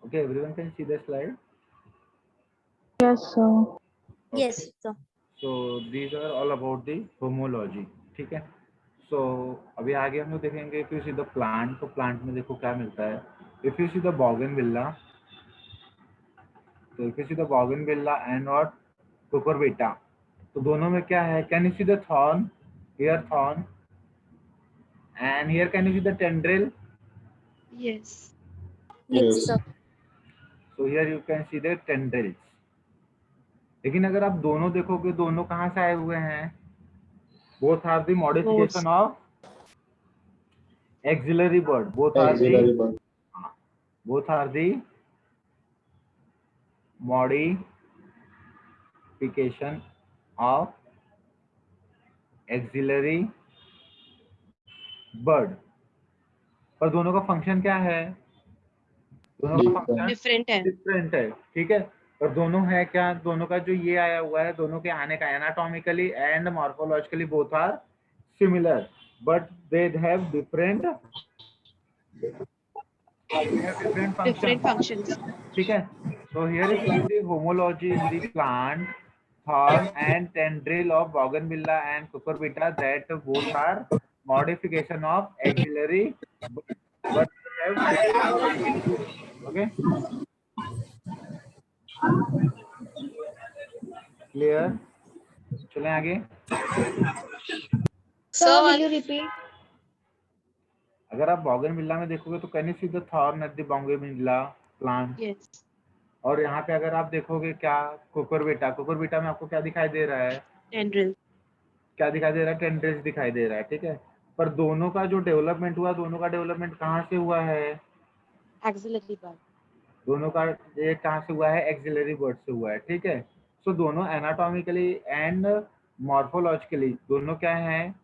Okay, everyone can see the slide. Yes, sir. Okay. Yes, sir. So these are all about the homology. ठीक है. So अभी आगे हम लोग देखेंगे if you see the plant, तो plant में देखो क्या मिलता है. If you see the bougainvillea, तो if you see the bougainvillea and what cucurbita, तो दोनों में क्या है? Can you see the thorn? Here thorn, and here can you see the tendril? Yes. Yes, sir. So here you can see the tendrils. लेकिन अगर आप दोनों देखोगे, दोनों कहाँ से आए हुए हैं? Both are the modification of auxiliary bud. Both are the modification of auxiliary bud. पर दोनों का फंक्शन क्या है? दोनों का फंक्शन Different है. डिफरेंट है. ठीक है. पर दोनों है क्या? दोनों का जो ये आया हुआ है, दोनों के आने का anatomically and morphologically both are similar, but they have different Different functions. ठीक है. So here is the homology in the plant, thorn and tendril of bougainvillea and cucurbita, that both are modification of auxiliary, but they have okay. Clear? चलें आगे. Sir, will you repeat? अगर आप bougainvillea में देखोगे तो can you see the thorn at the bougainvillea plant? Yes. और यहाँ पे अगर आप देखोगे क्या? cucurbita में आपको क्या दिखाई दे रहा है? Tendril. क्या दिखाई दे रहा है? टेंड्रिल्स दिखाई दे रहा है. ठीक है. पर दोनों का जो डेवलपमेंट हुआ, दोनों का डेवलपमेंट कहाँ से हुआ है? Axillary bud. दोनों का ये कहाँ से हुआ है? एक्सिलरी बर्ड से हुआ है. ठीक है. सो दोनों एनाटॉमिकली एंड मॉर्फोलॉजिकली दोनों क्या है?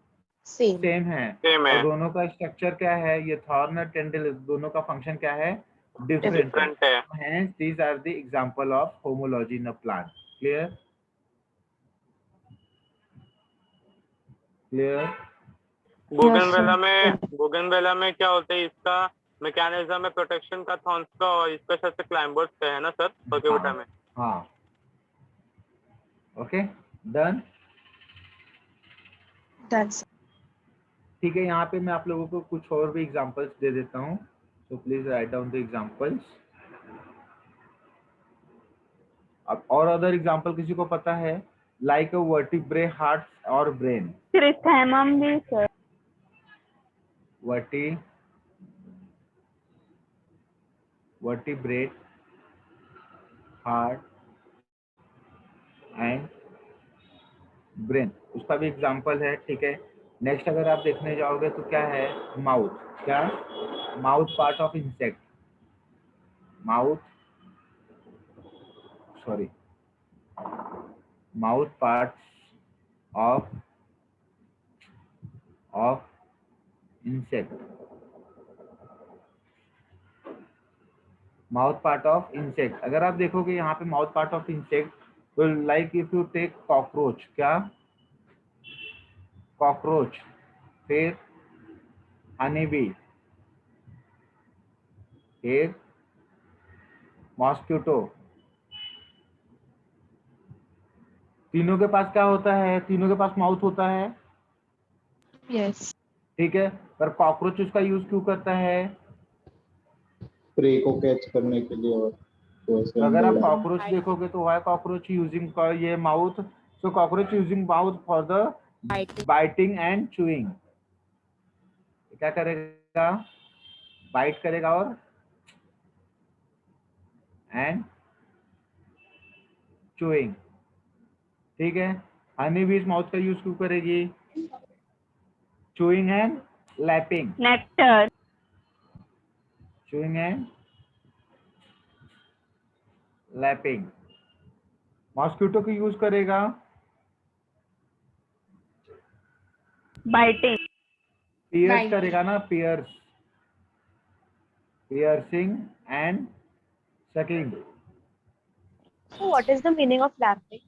Same. सेम है. और दोनों का स्ट्रक्चर क्या है? ये थॉर्न और टेंड्रिल, दोनों का फंक्शन क्या है? डिफरेंट है. Hence these are the example of homology in a plant. Clear? Clear? बोगनवेला में क्या होता है? इसका मैकेनिज्म है प्रोटेक्शन का थॉर्न्स का, और इसका शायद से क्लाइंबर्स का है ना सर, कुकुर्बिटा में. हाँ. Okay, done. Done, sir. ठीक है. यहाँ पे मैं आप लोगों को कुछ और भी एग्जांपल्स दे देता हूँ. तो please write down the examples. अब और अदर एग्जांपल किसी को पता है? लाइक अ वर्टिब्रे, हार्ट और ब्रेन. Chrysanthemum भी, sir. Vertebrate, heart and brain, उसका भी एग्जांपल है. ठीक है. नेक्स्ट अगर आप देखने जाओगे तो क्या है? माउथ. क्या? Mouth part of insect. Mouth parts of insect. Mouth part of insect. अगर आप देखोगे यहाँ पे माउथ पार्ट ऑफ इंसेक्ट, तो like if you take cockroach. क्या? कॉकरोच. फिर हनी बी, फिर मॉस्किटो. तीनों के पास क्या होता है? तीनों के पास माउथ होता है. Yes. ठीक है. पर कॉकरोच उसका यूज क्यों करता है? प्रे को कैच करने के लिए. और तो अगर आप कॉकरोच देखोगे तो व्हाई कॉकरोच यूजिंग ये mouth? So cockroach using mouth for the biting and chewing. क्या करेगा? बाइट करेगा और एंड चूइंग. ठीक है. हनी बी इस माउथ का यूज क्यों करेगी? Chewing and lapping. Nectar. Chewing and lapping. Mosquito की यूज करेगा Biting. पियर्स करेगा ना, piercing and sucking. So what is the meaning of lapping?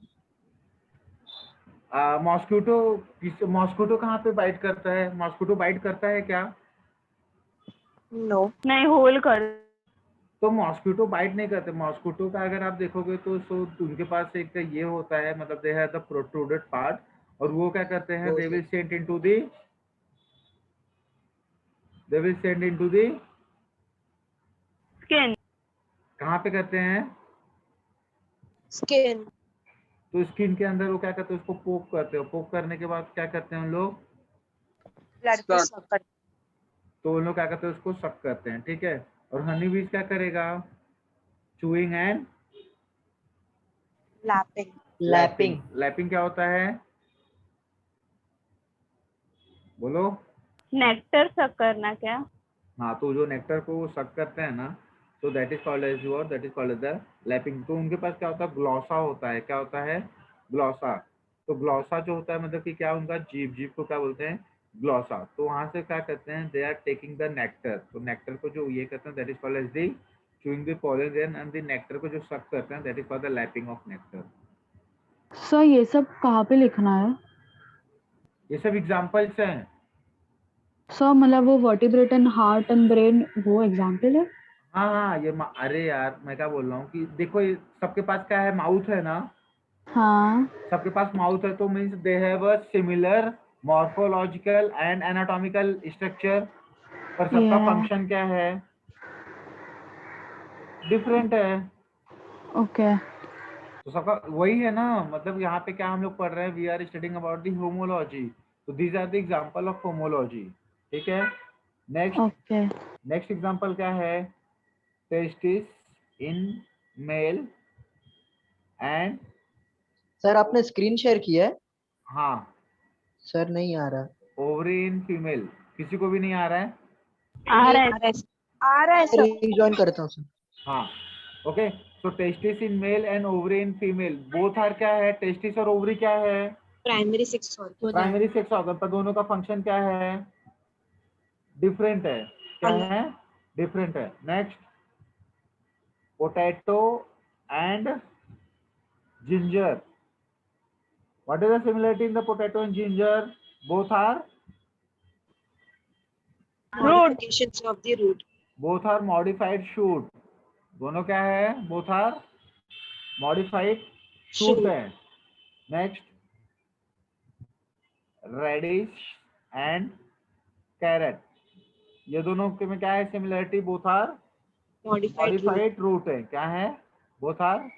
Mosquito कहाँ पे बाइट करता है? मॉस्किटो बाइट करता है क्या? No. नहीं, होल कर. तो मॉस्किटो बाइट नहीं करते। मॉस्किटो का अगर आप देखोगे तो उनके पास एक ये होता है, मतलब दे हैव द प्रोट्रूडेड पार्ट, और वो क्या करते हैं, they will send into the Skin. कहाँ पे करते हैं, Skin. तो स्किन के अंदर वो क्या करते हैं, उसको पोक करते हैं। पोक करने के बाद क्या करते हैं उन लोग, ब्लड को suck करते तो उन लोग क्या करते हैं, उसको सक करते हैं, ठीक है। और हनी बीज क्या करेगा, चूइंग एंड lapping. लैपिंग क्या होता है, बोलो। Nectar suck करना क्या? हाँ, तो जो नेक्टर को वो सक करते हैं ना, तो that is called as your, that is called as the lapping. तो उनके पास क्या होता है, ग्लॉसा होता है। क्या होता है, ग्लॉसा। तो ग्लॉसा जो होता है, मतलब कि क्या, उनका जीभ को क्या बोलते हैं, ग्लॉसा। तो वहां से क्या करते हैं, they are taking the nectar. तो नेक्टर को जो ये करते हैं, that is called as the chewing the pollen, and the nectar को जो सक करते हैं, that is called the lapping of nectar. Sir ये सब कहाँ पे लिखना है? ये सब एग्जांपल्स हैं। सर मतलब वो vertebrate and heart and brain वो एग्जाम्पल है? हाँ हाँ, अरे यार, मैं क्या बोल रहा हूँ कि देखो, ये सबके पास क्या है, माउथ है ना, हाँ। सबके पास माउथ है, तो means they have a similar morphological and anatomical structure, पर सबका Yeah. फंक्शन क्या है, डिफरेंट है। Okay. तो सबका वही है ना, मतलब यहाँ पे क्या हम लोग पढ़ रहे हैं, we are studying about the homology. तो these are the example of homology, ठीक है। Next Okay. नेक्स्ट एग्जांपल क्या है, testis in male and, sir आपने स्क्रीन शेयर किया है? हाँ, सर नहीं आ रहा। ओवरी इन फीमेल, किसी को भी नहीं आ रहा है, आ रहा है। आ रहा है सर. ज्वाइन करता हूँ सर। हाँ, okay. So testis in male and ovary in female, both are क्या है, टेस्टिस और ओवरी क्या है, Primary sex organ. Primary sex organ, पर दोनों का फंक्शन क्या है, डिफरेंट है। क्या है, डिफरेंट है। Next, potato and ginger, what is the similarity in the potato and ginger, both are Modifications of the root. Modified shoot. दोनों क्या है, both are modified shoot Shoot. है। नेक्स्ट, रेडिश एंड कैरेट, ये दोनों के में क्या है similarity, both are Modified root. Modified root है। क्या है, both are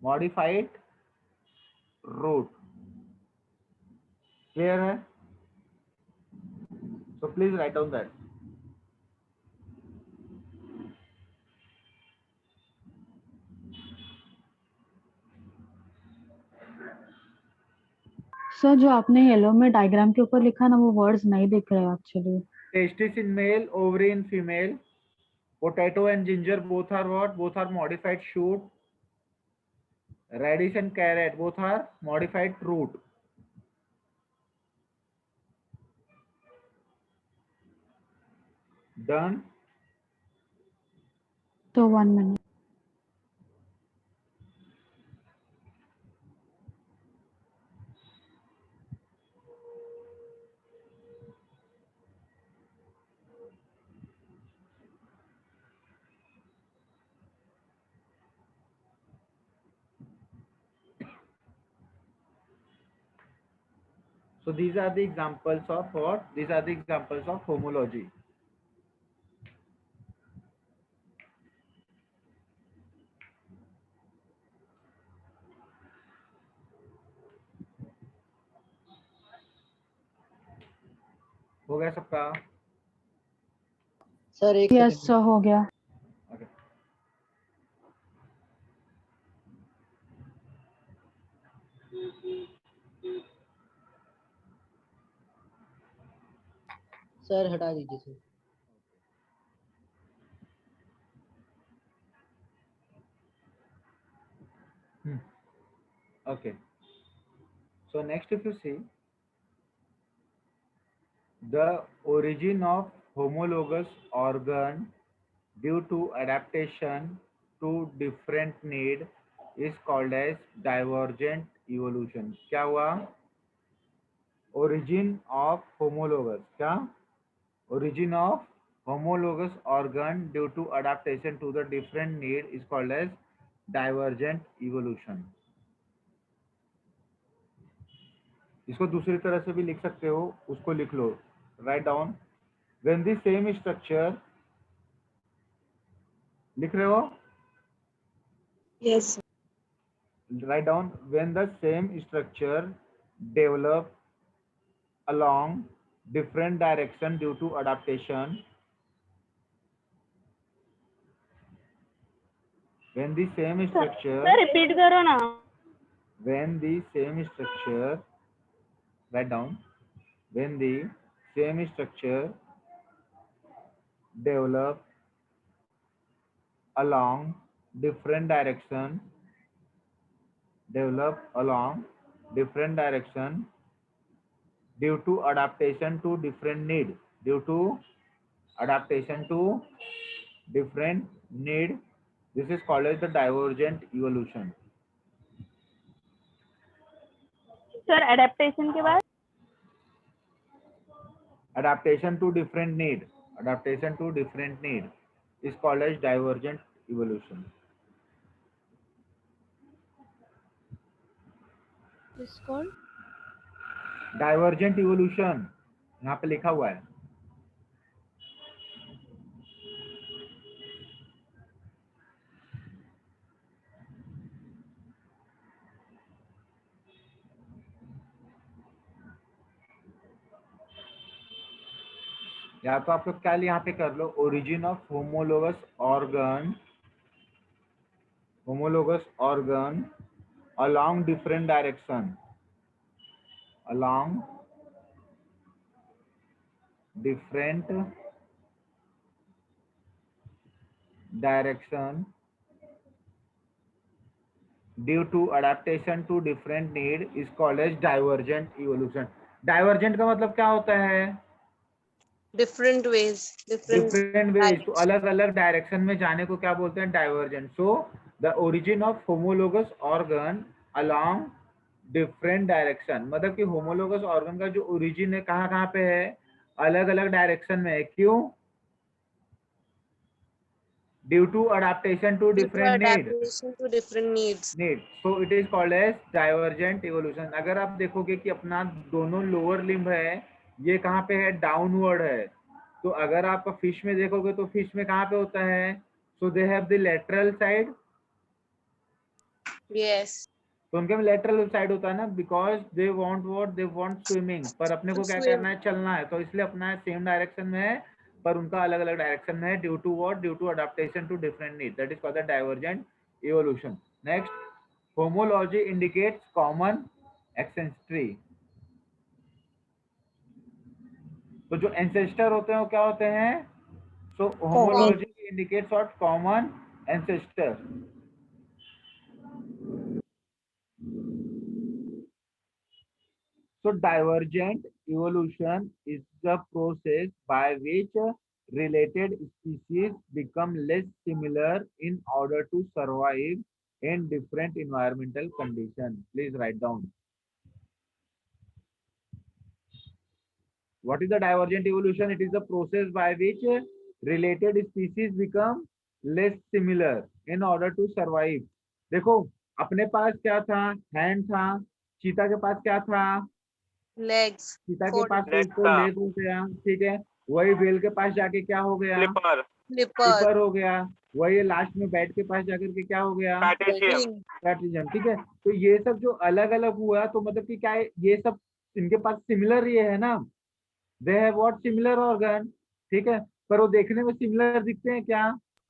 modified root. Clear है, so please write down that. Sir जो आपने येलो में डायग्राम के ऊपर लिखा ना वो वर्ड्स नहीं दिख रहे actually. Testis in male, ovary in female, potato and ginger both are what, both are modified shoot, radish and carrot both are modified root। Done। तो 1 minute। So these are the examples of what, these are the examples of homology। हो गया सबका, sir एक yes second. Sir हो गया। okay। Sir हटा दीजिए sir. Okay, so next if you see the origin of homologous organ due to adaptation to different need is called as divergent evolution। क्या हुआ, origin of homologous, क्या, origin of homologous organ due to adaptation to the different need is called as divergent evolution. इसको दूसरी तरह से भी लिख सकते हो, उसको लिख लो. Write down. When the same structure, लिख रहे हो? Yes, sir. Write down. When the same structure develop along different direction due to adaptation. When the same structure. Sir repeat करो ना. When the same structure. Write down. When the same structure develop along different direction. Develop along different direction due to adaptation to different need. Due to adaptation to different need. This is called as the divergent evolution. Sir adaptation के बाद Adaptation to different need. Adaptation to different need is called as divergent evolution. It's called Divergent evolution यहाँ पे लिखा हुआ है. या तो आप लोग क्या यहाँ पे कर लो, origin of homologous organ along different direction, along different direction due to adaptation to different need is called as divergent evolution. Divergent का मतलब क्या होता है? Different ways, different Different ways. तो direction. अलग अलग डायरेक्शन में जाने को क्या बोलते हैं? Divergent. So the origin of homologous organ along different direction, मतलब कि होमोलोगस ऑर्गन का जो ओरिजिन है कहाँ कहाँ पे है? अलग अलग डायरेक्शन में है. क्यों? Due to adaptation to Due to different need. adaptation to different needs. So it is called as divergent evolution. अगर आप देखोगे कि अपना दोनों लोअर लिम्ब है, ये कहाँ पे है? डाउनवर्ड है. तो अगर आप फिश में देखोगे तो फिश में कहाँ पे होता है? So they have the lateral side. Yes. तो उनके में लेटरल साइड होता है ना, बिकॉज दे वांट स्विमिंग. पर अपने को क्या Swim. करना है? चलना है. तो इसलिए अपना सेम डायरेक्शन में है, पर उनका अलग अलग डायरेक्शन में है. Due to what? Due to adaptation to different need. That is called the divergent evolution. Next, homology indicates common ancestry. तो जो एंसेस्टर होते हैं वो क्या होते हैं? So homology indicates what? Common ancestor. So divergent evolution is the process by which related species become less similar in order to survive in different environmental conditions. Please write down. What is the divergent evolution? It is the process by which related species become less similar in order to survive. देखो अपने पास क्या था? Hand था. चीता के पास क्या था? Legs. Sita के Foot. पास Leg उसको था. लेग हो गया. ठीक है. वही बेल के पास जाके क्या हो गया? Slipper, Slipper. ऊपर हो गया. वही लास्ट में बैट के पास जाकर के क्या हो गया? पैटेशियम. Wing. पैट्रिजम. ठीक है. तो ये सब जो अलग अलग हुआ, तो मतलब कि क्या है? ये सब इनके पास सिमिलर ये है ना. They have what? Similar organ. ठीक है. पर वो देखने में सिमिलर दिखते हैं क्या?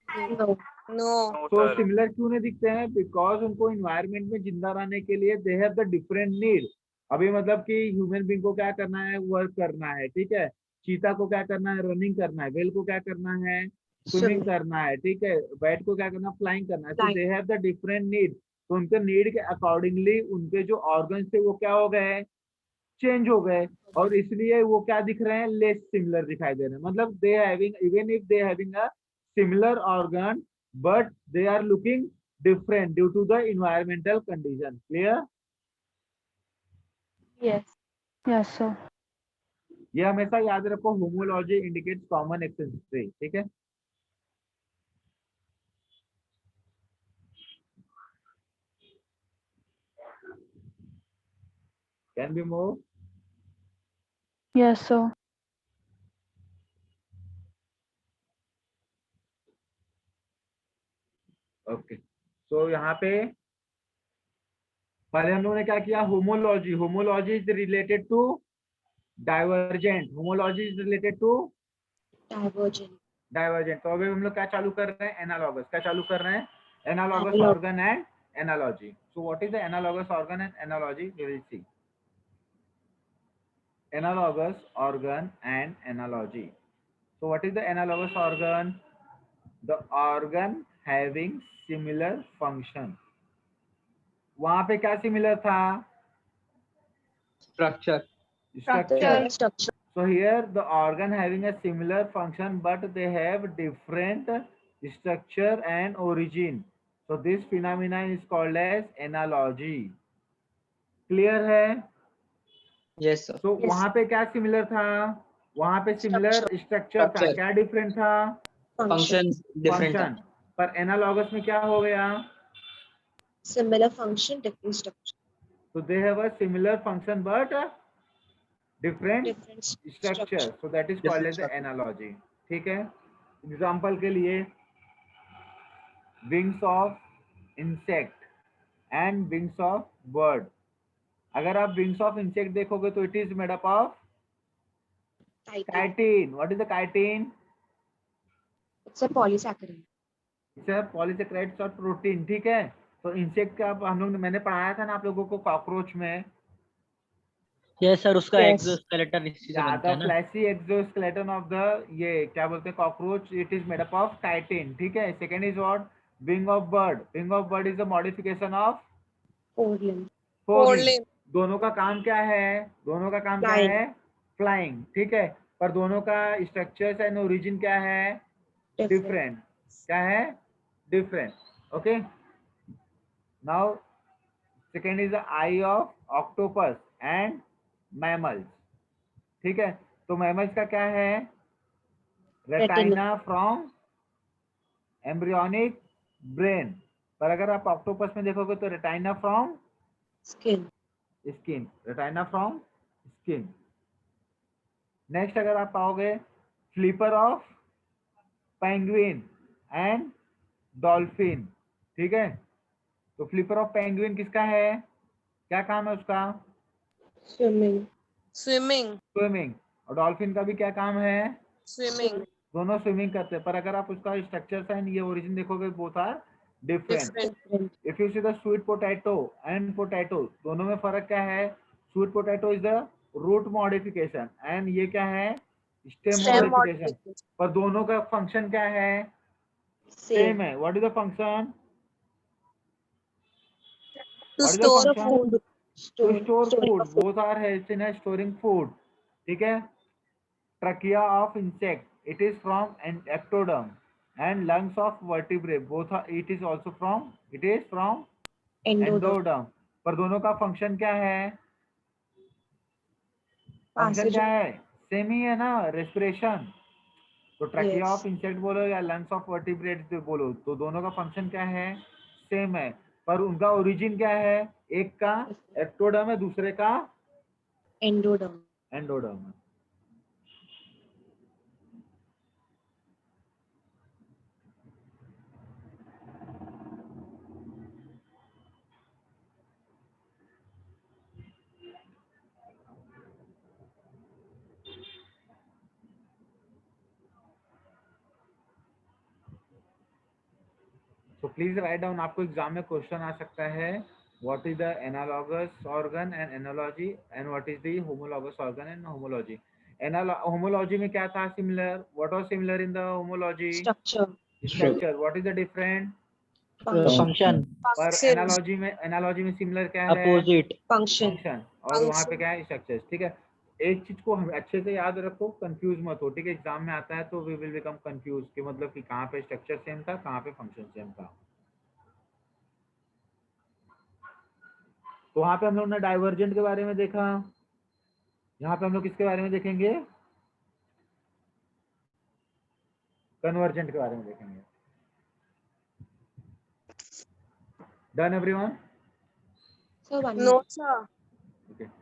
no. No. No, तो sir. सिमिलर क्यों नहीं दिखते हैं? बिकॉज उनको इन्वायरमेंट में जिंदा रहने के लिए दे हैव द डिफरेंट नीड. अभी मतलब कि ह्यूमन बीइंग को क्या करना है? वर्क करना है. ठीक है. चीता को क्या करना है? रनिंग करना है. वेल को क्या करना है? स्विमिंग करना है. ठीक है. बैट को क्या करना है? फ्लाइंग करना है. तो Flying. They have the different need. तो उनके नीड के अकॉर्डिंगली उनके जो ऑर्गन थे वो क्या हो गए? चेंज हो गए. और इसलिए वो क्या दिख रहे हैं? लेस सिमिलर दिखाई दे रहे हैं. मतलब they having, even if they having a similar organ, but they are looking different due to the environmental condition. Clear? Yes. Yes sir. ये हमेशा याद रखो, होमोलॉजी इंडिकेट्स कॉमन एक्सेंट्री, ठीक है। Can be move. Yes, sir. Okay, तो यहाँ पे पहले हम लोगों ने क्या किया, homology, homology is related to divergent, homology is related to Divergent. Divergent. तो अभी हम लोग क्या चालू कर रहे हैं, एनालॉगस। क्या चालू कर रहे हैं, analogous Analog. Organ and analogy. So what is the analogous organ and analogy, we will see. Analogous organ and analogy. So what is the analogous organ? The organ having similar function. वहां पे क्या similar था, structure. Structure. Structure. So here the organ having a similar function but they have different structure and origin. So this phenomenon is called as analogy. Clear है? Yes sir. तो Yes. वहां पे क्या similar था, वहां पे similar structure था, Structure. क्या डिफरेंट था, Function. फंक्शन डिफरेंट था। फंक्शन। पर एनालॉगस में क्या हो गया, Similar function, different structure. तो they have a similar function but different Different structure, structure. So that is called as analogy, ठीक है। एग्जांपल के लिए wings of insect and wings of bird. अगर आप विंग्स ऑफ इंसेक्ट देखोगे तो it is made up of Chitin. Chitin. What is the chitin, It's a polysaccharide. Polysaccharides और protein, ठीक है। तो इंसेक्ट का हम लोग मैंने पढ़ाया था ना आप लोगों को, कॉकरोच में यस सर, उसका Yes. एक्सोस्केलेटन इसी से बनता है द ना। फ्लैशी एक्सोस्केलेटन ऑफ द, ये क्या बोलते हैं, cockroach, it is made up of chitin, ठीक है। Second is what, wing of bird. Wing of bird is the modification of Four limbs. Four. limb. दोनों का काम क्या है, दोनों का काम क्या Flying. है, फ्लाइंग, ठीक है। पर दोनों का स्ट्रक्चर्स एंड ओरिजिन क्या है, Different. डिफरेंट। क्या है, different, okay. Now second is the I of octopus and mammals, ठीक है। तो मैमल्स का क्या है, रेटाइना फ्रॉम एम्ब्रियोनिक ब्रेन। पर अगर आप ऑक्टोपस में देखोगे तो retina from Skin. Skin, retina from skin. Next अगर आप पाओगे flipper of penguin and dolphin, ठीक है। तो फ्लिपर ऑफ पेंगुइन किसका है, क्या काम है उसका, Swimming. Swimming. स्विमिंग। और डॉल्फिन का भी क्या काम है, Swimming. दोनों स्विमिंग करते हैं। पर अगर आप उसका स्ट्रक्चर एंड ये ओरिजिन देखोगे both are different. Different. Different. If you see the sweet potato and potato, दोनों में फर्क क्या है, sweet potato is the root modification and ये क्या है, स्टेम Stem मॉडिफिकेशन। modification. पर दोनों का फंक्शन क्या है, सेम Same. है। What is the function, To what is the store function, food. To Store. Store Storing food, of food. Both are helps in storing food, ठीक है। Trachea of insect, it is from ectoderm and lungs of vertebrate, both are, it is also from, it is from Endoderm. Endoderm. पर दोनों का function क्या है, function Passage. क्या है, same ही है ना, रेस्पिरेशन। तो ट्रकिया Yes. ऑफ इंसेक्ट बोलो या लंग्स ऑफ वर्टिब्रेट्स बोलो, तो दोनों का फंक्शन क्या है, सेम है। पर उनका ओरिजिन क्या है, एक का एक्टोडर्म है, दूसरे का Endoderm. एंडोडर्म है। तो प्लीज राइट डाउन, आपको एग्जाम में क्वेश्चन आ सकता है, what is the analogous organ and analogy and what is the homologous organ and homology. Homology में क्या था similar, what was similar in the homology, Structure. Structure. What is the different, Function. Function पर Function. Analogy में similar क्या है, opposite. Function. Function, और वहाँ पे Function. क्या है, स्ट्रक्चर, ठीक है। एक चीज को हम अच्छे से याद रखो, कंफ्यूज मत हो, ठीक है। एग्जाम में आता है तो वी विल बिकम कंफ्यूज कि मतलब कि कहाँ पे स्ट्रक्चर सेम था, कहाँ पे फंक्शन सेम था। तो वहां पे हम लोग ने डाइवर्जेंट के बारे में देखा, यहाँ पे हम लोग किसके बारे में देखेंगे? कन्वर्जेंट के बारे में देखेंगे। Done everyone? So one No, sir. Okay.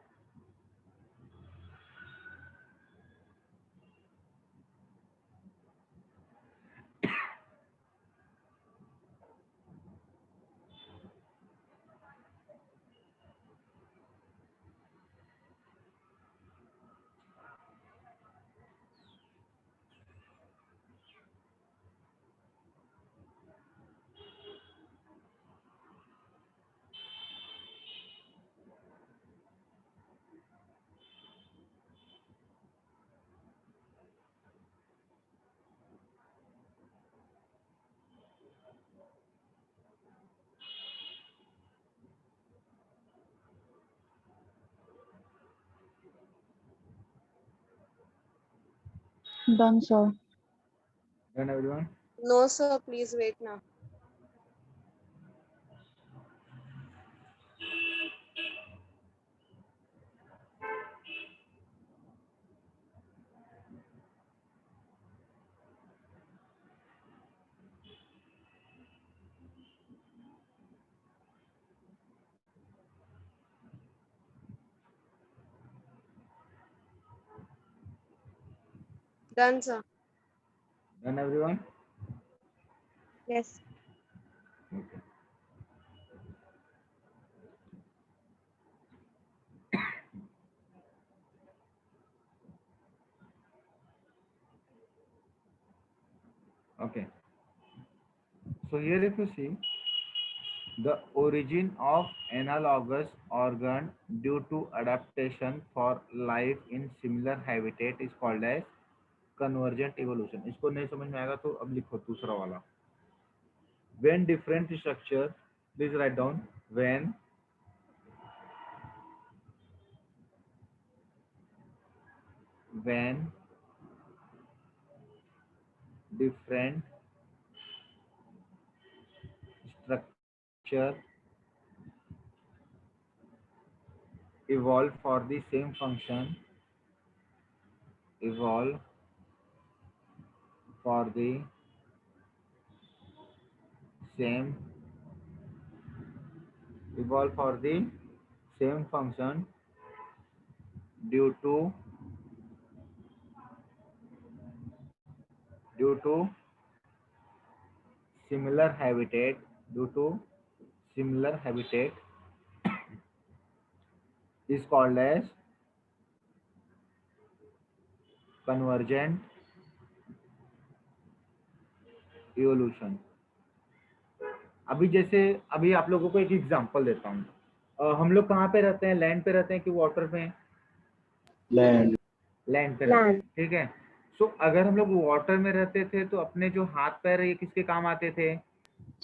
Done, sir. Done everyone? No, sir. Please wait now. Done, sir. Done everyone? Yes. Okay. Okay. So here if you see, the origin of analogous organ due to adaptation for life in similar habitat is called as convergent evolution. इसको नहीं समझ में आएगा तो अब लिखो दूसरा वाला. When different structure, please write down, when different structure evolve for the same function, evolve for the same function due to similar habitat is called as convergent evolution. अभी जैसे अभी आप लोगों को एक एग्जांपल देता हूँ. हम लोग कहाँ पे रहते हैं? लैंड पे रहते हैं कि वाटर पे? लैंड लैंड पे रहते हैं, ठीक है. सो अगर हम लोग वाटर में रहते थे तो अपने जो हाथ पैर ये किसके काम आते थे?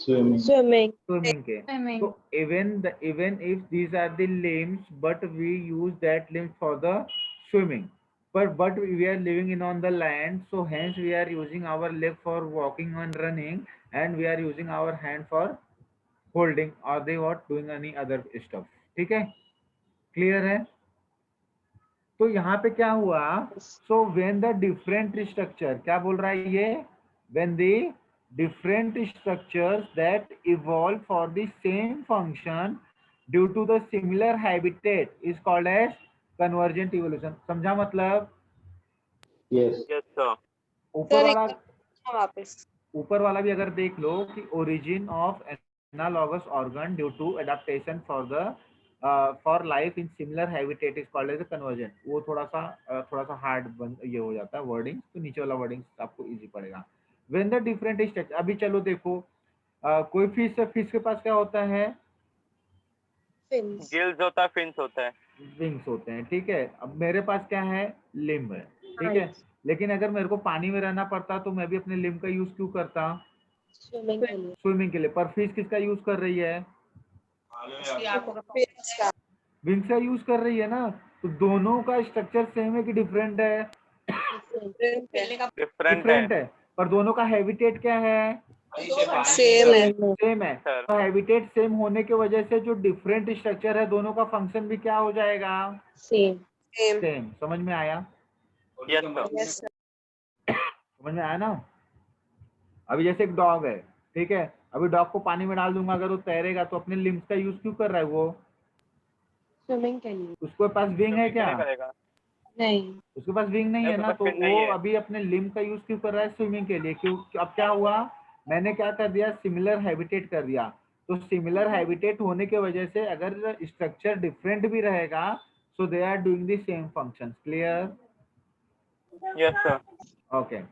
Swimming Swimming. स्विमिंग के. So even if these are the limbs, but we use that limbs for the swimming. But we are living in on the land, so hence we are using our leg for walking and running, and we are using our hand for holding or they what doing any other stuff. ठीक है, clear है? तो यहाँ पे क्या हुआ? So when the different structure, क्या बोल रहा है ये? When the different structures that evolve for the same function due to the similar habitat is called as convergent evolution. समझा मतलब? Yes Yes, sir. ऊपर वाला भी अगर देख लो कि origin of analogous organ due to adaptation for life in similar habitat is called as a convergent. वो थोड़ा सा हार्ड ये हो जाता है वर्डिंग, तो नीचे वाला वर्डिंग आपको इजी पड़ेगा. When the different structure, अभी चलो देखो, कोई फिश के पास क्या होता है? Fins. गिल्स होता है, फिन्स होता है. विंग्स होते हैं, ठीक है. अब मेरे पास क्या है? लिम्ब है, ठीक है. लेकिन अगर मेरे को पानी में रहना पड़ता तो मैं भी अपने लिम्ब का यूज क्यों करता? Swimming के लिए. स्विमिंग के लिए. पर फिश किसका यूज कर रही है? विंग्स का यूज कर रही है ना. तो दोनों का स्ट्रक्चर सेम है कि डिफरेंट है? डिफरेंट है. पर दोनों का हैबिटेट क्या है? सेम है. सर. तो हैबिटेट सेम होने की वजह से जो डिफरेंट स्ट्रक्चर है दोनों का फंक्शन भी क्या हो जाएगा? Same. Same. सेम। समझ में आया? Yes sir. Yes, sir. समझ में आया ना? अभी जैसे एक डॉग है, ठीक है, अभी डॉग को पानी में डाल दूंगा, अगर वो तैरेगा तो अपने लिम्स का यूज क्यों कर रहा है? वो स्विमिंग के लिए उसके पास विंग है क्या? नहीं करेगा। नहीं। उसके पास विंग नहीं है उसके ना, पास तो fin नहीं वो है। अभी अपने लिम का यूज क्यों कर रहा है? स्विमिंग के लिए। क्यों? अब क्या हुआ, मैंने क्या कर दिया, सिमिलर हैबिटेट कर दिया। तो सिमिलर हैबिटेट होने की वजह से अगर स्ट्रक्चर डिफरेंट भी रहेगा, so they are doing the same functions. Clear? Yes sir. Okay.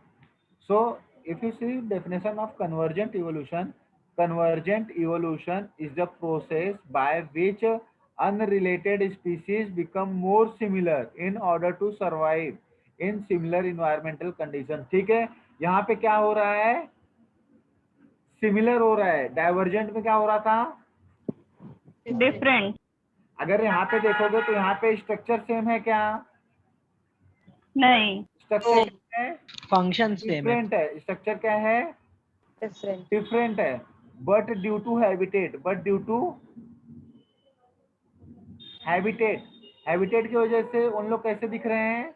So if you see definition of convergent evolution is the process by which unrelated species become more similar in order to survive in similar environmental conditions. ठीक है, यहाँ पे क्या हो रहा है? Similar हो रहा है। डाइवर्जेंट में क्या हो रहा था? डिफरेंट। अगर यहाँ पे देखोगे तो यहाँ पे स्ट्रक्चर सेम है क्या? नहीं। स्ट्रक्चर क्या है? फंक्शन सेम है। डिफरेंट है। स्ट्रक्चर क्या है? डिफरेंट। डिफरेंट है। बट ड्यू टू हैबिटेट की वजह से उन लोग कैसे दिख रहे हैं?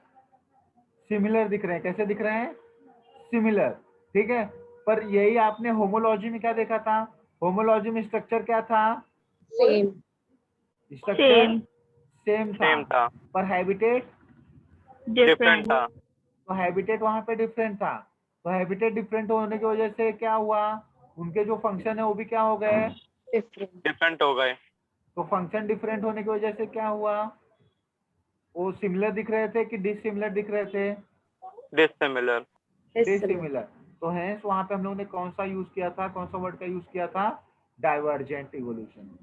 सिमिलर दिख रहे हैं। कैसे दिख रहे हैं? सिमिलर। ठीक है, पर यही आपने होमोलॉजी में क्या देखा था? होमोलॉजी में स्ट्रक्चर क्या था? सेम। स्ट्रक्चर सेम सेम था। पर हैबिटेट डिफरेंट था। तो हैबिटेट वहां पे डिफरेंट था। तो हैबिटेट डिफरेंट होने की वजह से क्या हुआ? उनके जो फंक्शन है वो भी क्या हो गए? डिफरेंट। डिफरेंट हो गए। तो फंक्शन डिफरेंट होने की वजह से क्या हुआ? वो सिमिलर दिख रहे थे कि डिसिमिलर दिख रहे थे? डिसिमिलर। डिसिमिलर। तो हैंस वहां पे हम लोगों ने कौन सा यूज किया था? कौन सा वर्ड का यूज किया था? Divergent evolution.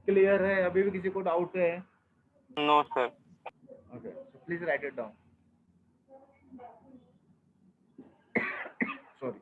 क्लियर है? अभी भी किसी को डाउट है? No sir. Okay, please write it down. Sorry.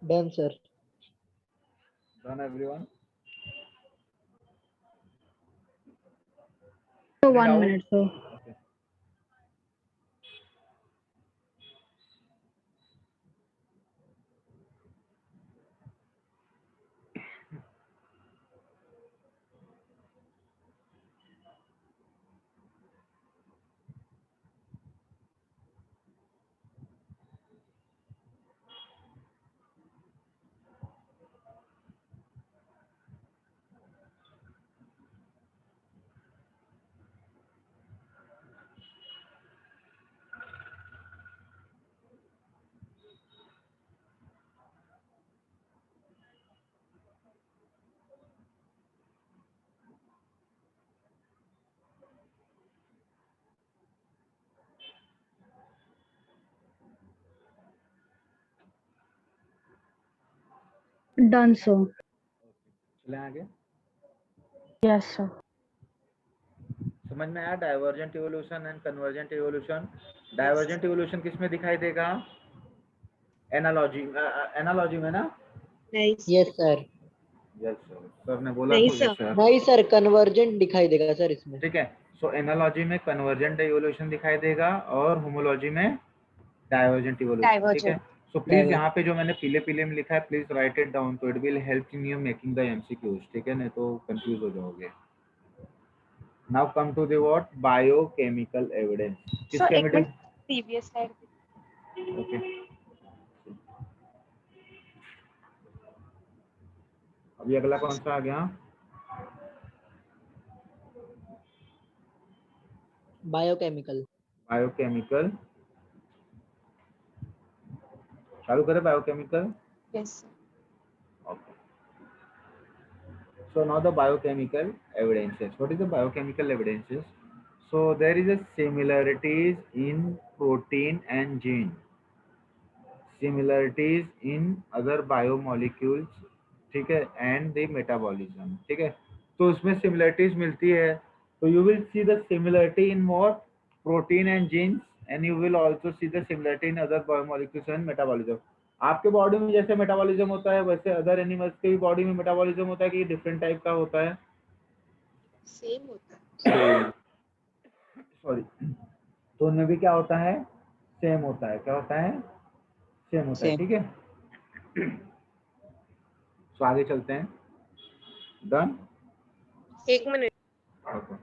Done sir. Done everyone? So Any 1 doubt? minute, sir. Okay. Done sir. चले आगे. Yes sir. समझ में आया divergent evolution and convergent evolution. Divergent evolution किस में दिखाई देगा? एनालॉजी. एनालॉजी में ना? नहीं yes sir. Yes sir. Sir ने बोला नहीं तो सर. Yes sir. नहीं सर, कन्वर्जेंट दिखाई देगा सर इसमें. ठीक है. सो एनालॉजी में कन्वर्जेंट इवोल्यूशन दिखाई देगा और होमोलॉजी में डाइवर्जेंट इवोल्यूशन. ठीक है. Divergent. So please Divergent. यहाँ पे जो मैंने पीले पीले में लिखा है प्लीज राइट इट डाउन, तो it will help in you making the MCQs. ठीक है, नहीं तो कंफ्यूज हो जाओगे. Now come to the what biochemical evidence. किस So एक chemical? Minute previous slide. Okay. अभी अगला कौन सा आ गया? बायोकेमिकल. बायोकेमिकल. चालू करें biochemical. Yes sir. Okay. So now the biochemical evidences. What is the biochemical evidences? So there is a similarities in protein and gene, similarities in other biomolecules, ठीक है, and the metabolism. ठीक है, तो उसमें similarities मिलती है, तो you will see the similarity in what? Protein and genes, and you will also see the similarity in other biomolecules and metabolism. आपके बॉडी में जैसे मेटाबॉलिज्म होता है वैसे अदर एनिमल्स के भी बॉडी में मेटाबॉलिज्म होता है कि डिफरेंट टाइप का होता है? सेम होता है. सॉरी. तो उनमें भी क्या होता है? सेम होता है. क्या होता है? सेम होता है. Same. ठीक है. तो आगे चलते हैं. डन. एक मिनट. ओके.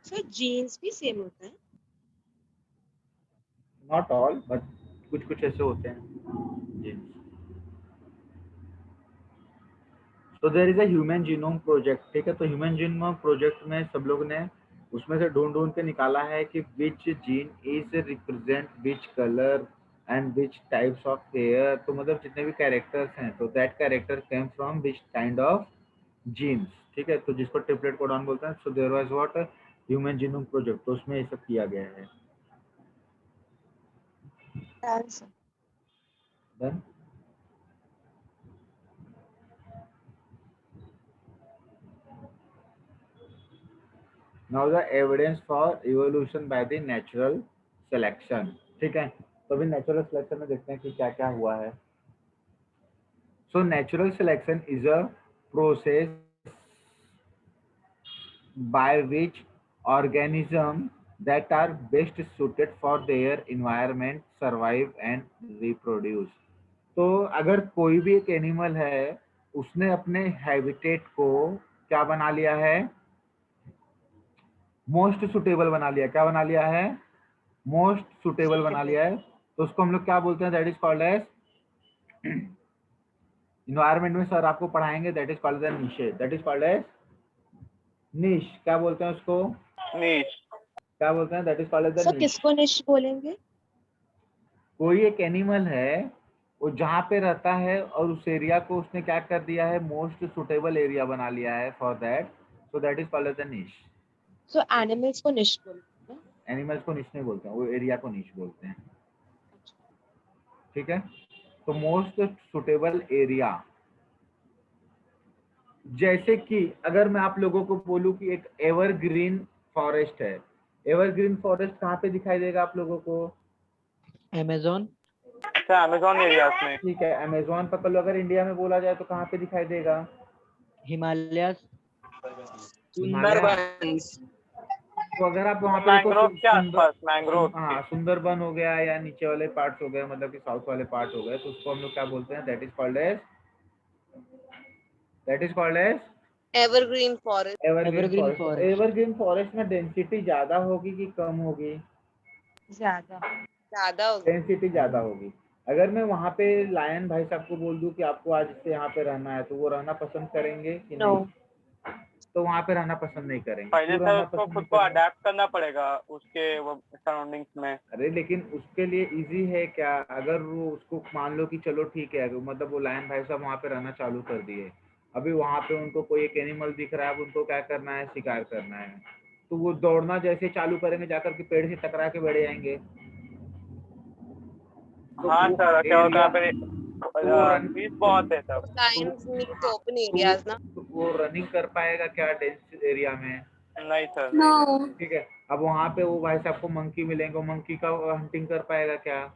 सर जीन्स भी सेम होता है. नॉट ऑल बट कुछ कुछ ऐसे होते हैं. जी. तो there is a human genome project. ठीक है, तो ह्यूमन जीनोम प्रोजेक्ट में सब लोग ने उसमें से ढूंढ ढूंढ के निकाला है कि which gene is represent which colour and which types of hair. तो मतलब जितने भी कैरेक्टर्स हैं तो that character came from which kind of genes. ठीक है, तो जिसको ट्रिपलेट कोडॉन बोलते हैं. So there was what? Human genome project. तो उसमें ये सब किया गया है. Done sir. Done. Now the evidence for evolution by the natural selection. ठीक है, तो अभी नेचुरल सिलेक्शन में देखते हैं कि क्या क्या हुआ है. So natural selection is a process by which organisms that are best suited for their environment survive and reproduce. तो अगर कोई भी एक एनिमल है उसने अपने हैबिटेट को क्या बना लिया है? मोस्ट सुटेबल बना लिया. क्या बना लिया है? मोस्ट सुटेबल बना लिया है. तो उसको हम लोग क्या बोलते हैं? That is called as, environment में सर आपको पढ़ाएंगे, that is called as niche. That is called as niche. क्या बोलते हैं उसको? नीश. क्या बोलते हैं? That is called as So niche. किसको निश बोलेंगे? कोई एक एनिमल है वो जहाँ पे रहता है और उस एरिया को उसने क्या कर दिया है? मोस्ट सुटेबल एरिया बना लिया है for that. So that is called as niche. So animals को निश बोलते हैं. एनिमल्स को निश नहीं बोलते हैं, वो एरिया को निश बोलते हैं. ठीक है, तो मोस्ट सुटेबल एरिया. जैसे कि अगर मैं आप लोगों को बोलूं कि एक एवरग्रीन फॉरेस्ट है. एवरग्रीन फॉरेस्ट कहाँ पे दिखाई देगा आप लोगों को? Amazon. अच्छा, अमेजोन एरिया में. ठीक है, अमेजोन पकड़ लो. अगर इंडिया में बोला जाए तो कहाँ पे दिखाई देगा? Himalayas. सुंदरबन. तो अगर आप वहाँ पे मैंग्रोव के आसपास, मैंग्रोव. हाँ, सुंदरबन हो गया या नीचे वाले पार्ट्स हो गए, मतलब कि साउथ वाले पार्ट हो गए, तो उसको हम लोग क्या बोलते हैं? That is called as evergreen forest. Evergreen Evergreen forest. forest. Evergreen forest में डेंसिटी ज्यादा होगी कि कम होगी? ज्यादा. ज्यादा होगा. डेंसिटी ज्यादा होगी. अगर मैं वहाँ पे लायन भाई साहब को बोल दूं कि आपको आज से यहाँ पे रहना है, तो वो रहना पसंद करेंगे कि No. नहीं? तो वहाँ पे रहना पसंद नहीं करेंगे. पहले क्यों से रहना उसको पसंद खुद नहीं को करेंगे? अडेप्ट करना पड़ेगा उसके वो सराउंडिंग्स में. अरे लेकिन उसके लिए इजी है क्या? अगर वो उसको मान लो कि चलो ठीक है, मतलब वो लायन भाई साहब वहाँ पे रहना चालू कर दिए, अभी वहाँ पे उनको कोई एक एनिमल दिख रहा है, अब उनको क्या करना है? शिकार करना है. तो वो दौड़ना जैसे चालू करेंगे जाकर के पेड़ से टकरा के बैठ जाएंगे। तो हाँ वो सर, क्या होता है area- फिर फीस बहुत है sir. Lions need open areas ना. तो वो रनिंग कर पाएगा क्या डेंस एरिया में? नहीं सर, No. ठीक है, अब वहां पे वो भाई साहब को मंकी मिलेंगे, मंकी का हंटिंग कर पाएगा क्या?